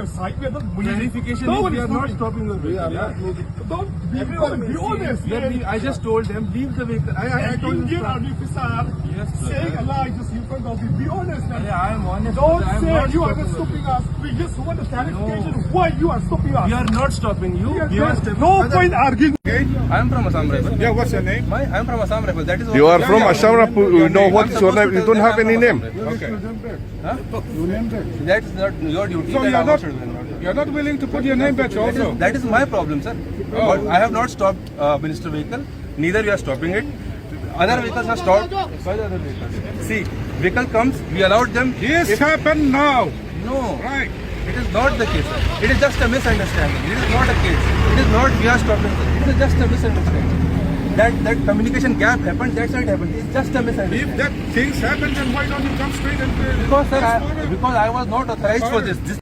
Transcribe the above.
side. We are not Clarification no is one we is are not moving. stopping the vehicle. Yeah. Don't be honest. I just told them leave the vehicle. I An told them Indian stop. army officer Yes, brother. saying a lie just in front of you. Be honest, man. Yeah, I am honest. Don't I am say not you are not stopping stopping us. We just want a clarification why you are stopping us. We are not stopping you. We are stepping. No point arguing. I am from Assam Rifle. Yeah, what's your name? I am from Assam Rifle. That is You are from yeah. Assam Rifle. You know what is your name? You don't have any name. Okay. Huh? That is not your duty. So That you're not willing to put your name badge also. that is my problem, sir. But I have not stopped Minister vehicle. Neither we are stopping it. Other vehicles are stopped. Why the other vehicles? See, vehicle comes, we allowed them. This happened now. No, Right. it is not the case, sir. It is just a misunderstanding. It is not a case. It is not we are stopping. It is just a misunderstanding. That communication gap happened. That's why it happened. It's just a misunderstanding. If that things happen, then why don't you come straight and Because sir, because I was not authorized for this.